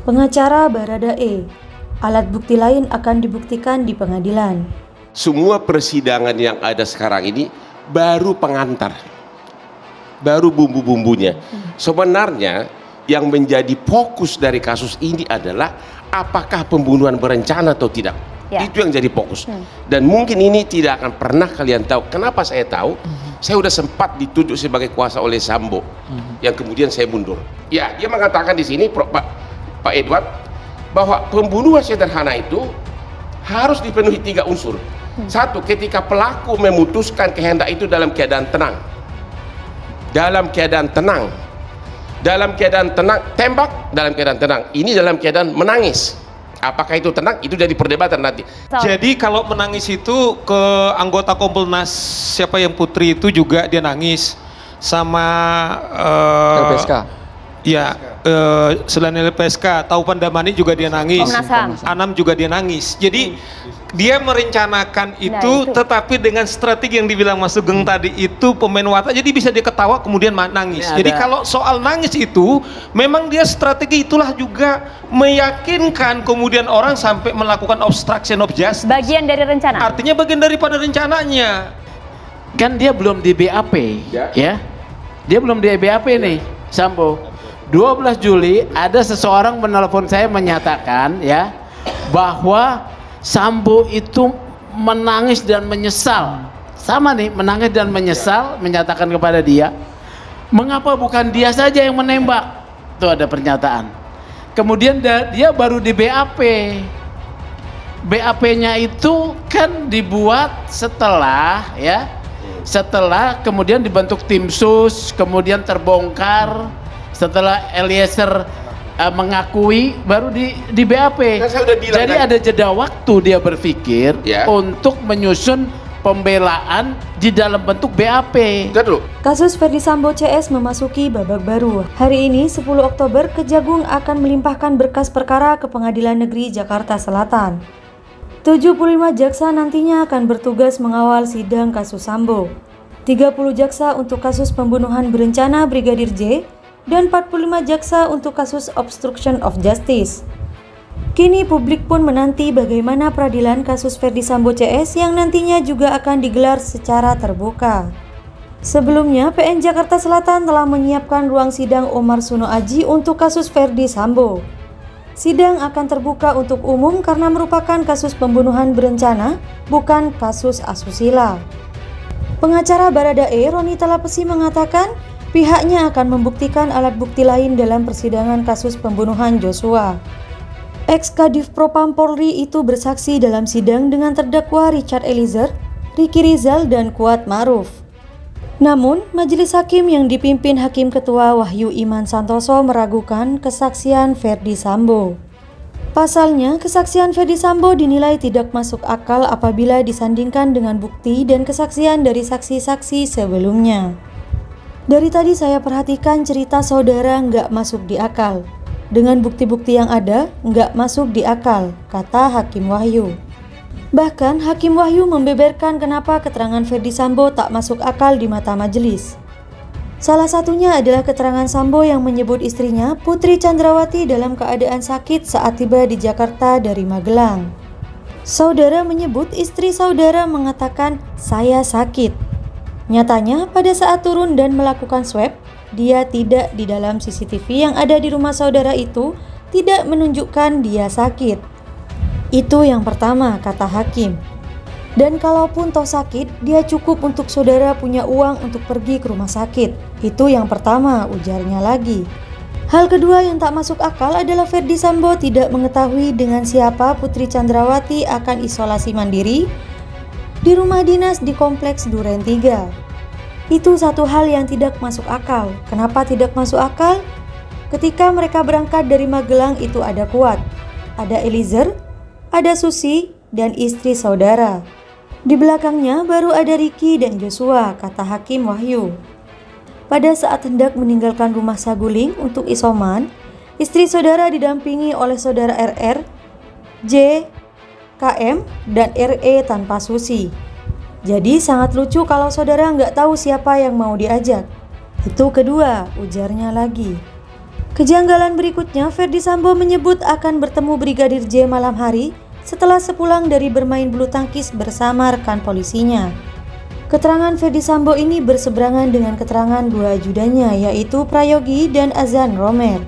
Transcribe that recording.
Pengacara Baradae, alat bukti lain akan dibuktikan di pengadilan. Semua persidangan yang ada sekarang ini baru pengantar, baru bumbu-bumbunya. Sebenarnya yang menjadi fokus dari kasus ini adalah apakah pembunuhan berencana atau tidak. Ya. Itu yang jadi fokus. Dan mungkin ini tidak akan pernah kalian tahu. Kenapa saya tahu? Saya sudah sempat ditunjuk sebagai kuasa oleh Sambo, yang kemudian saya mundur. Ya, dia mengatakan di sini Pak Edward bahwa pembunuhan sederhana itu harus dipenuhi 3 unsur. Satu, ketika pelaku memutuskan kehendak itu dalam keadaan tenang. Dalam keadaan tenang. Dalam keadaan tenang, tembak dalam keadaan tenang. Ini dalam keadaan menangis. Apakah itu tenang? Itu jadi perdebatan nanti. Jadi kalau menangis itu ke anggota Kompolnas siapa yang Putri itu juga dia nangis sama LPSK. Ya, selain LPSK, Taupan Damani juga dia nangis. Anam juga dia nangis. Jadi dia merencanakan itu, tetapi dengan strategi yang dibilang Mas Sugeng tadi itu pemain watak, jadi bisa dia ketawa kemudian nangis. Jadi kalau soal nangis itu memang dia strategi itulah juga meyakinkan kemudian orang sampai melakukan obstruction of justice. Bagian dari rencana. Artinya bagian daripada rencananya. Kan dia belum di BAP, ya. Dia belum di BAP nih, Sambo. 12 Juli ada seseorang menelpon saya menyatakan ya bahwa Sambo itu menangis dan menyesal. Sama nih, menangis dan menyesal, menyatakan kepada dia, mengapa bukan dia saja yang menembak? Itu ada pernyataan. Kemudian dia baru di BAP. BAP-nya itu kan dibuat setelah ya, setelah kemudian dibentuk tim sus, kemudian terbongkar, setelah Eliezer mengakui baru di BAP. Jadi ada jeda waktu dia berpikir untuk menyusun pembelaan di dalam bentuk BAP. Kasus Ferdi Sambo CS memasuki babak baru. Hari ini 10 Oktober Kejagung akan melimpahkan berkas perkara ke Pengadilan Negeri Jakarta Selatan. 75 jaksa nantinya akan bertugas mengawal sidang kasus Sambo. 30 jaksa untuk kasus pembunuhan berencana Brigadir J dan 45 jaksa untuk kasus obstruction of justice. Kini publik pun menanti bagaimana peradilan kasus Ferdi Sambo CS yang nantinya juga akan digelar secara terbuka. Sebelumnya, PN Jakarta Selatan telah menyiapkan ruang sidang Omar Suno Aji untuk kasus Ferdi Sambo. Sidang akan terbuka untuk umum karena merupakan kasus pembunuhan berencana, bukan kasus asusila. Pengacara Baradae, Roni Talapesi mengatakan, pihaknya akan membuktikan alat bukti lain dalam persidangan kasus pembunuhan Joshua. Ex-Kadif Propam Polri itu bersaksi dalam sidang dengan terdakwa Richard Eliezer, Ricky Rizal, dan Kuat Ma'ruf. Namun, majelis hakim yang dipimpin Hakim Ketua Wahyu Iman Santoso meragukan kesaksian Ferdi Sambo. Pasalnya, kesaksian Ferdi Sambo dinilai tidak masuk akal apabila disandingkan dengan bukti dan kesaksian dari saksi-saksi sebelumnya. Dari tadi saya perhatikan cerita saudara nggak masuk di akal. Dengan bukti-bukti yang ada, nggak masuk di akal, kata Hakim Wahyu. Bahkan Hakim Wahyu membeberkan kenapa keterangan Ferdi Sambo tak masuk akal di mata majelis. Salah satunya adalah keterangan Sambo yang menyebut istrinya Putri Chandrawati dalam keadaan sakit saat tiba di Jakarta dari Magelang. Saudara menyebut istri saudara mengatakan, "Saya sakit." Nyatanya pada saat turun dan melakukan swab, dia tidak di dalam CCTV yang ada di rumah saudara itu tidak menunjukkan dia sakit. Itu yang pertama, kata hakim. Dan kalaupun toh sakit, dia cukup untuk saudara punya uang untuk pergi ke rumah sakit. Itu yang pertama, ujarnya lagi. Hal kedua yang tak masuk akal adalah Ferdi Sambo tidak mengetahui dengan siapa Putri Chandrawati akan isolasi mandiri di rumah dinas di Kompleks Duren 3. Itu satu hal yang tidak masuk akal. Kenapa tidak masuk akal? Ketika mereka berangkat dari Magelang itu ada Kuat, ada Eliezer, ada Susi, dan istri saudara. Di belakangnya baru ada Ricky dan Joshua, kata Hakim Wahyu. Pada saat hendak meninggalkan rumah Saguling untuk isoman, istri saudara didampingi oleh saudara RR, J, KM, dan RE tanpa Susi. Jadi sangat lucu kalau saudara nggak tahu siapa yang mau diajak. Itu kedua, ujarnya lagi. Kejanggalan berikutnya, Ferdy Sambo menyebut akan bertemu Brigadir J malam hari setelah sepulang dari bermain bulu tangkis bersama rekan polisinya. Keterangan Ferdy Sambo ini berseberangan dengan keterangan dua ajudannya, yaitu Prayogi dan Azan Romer.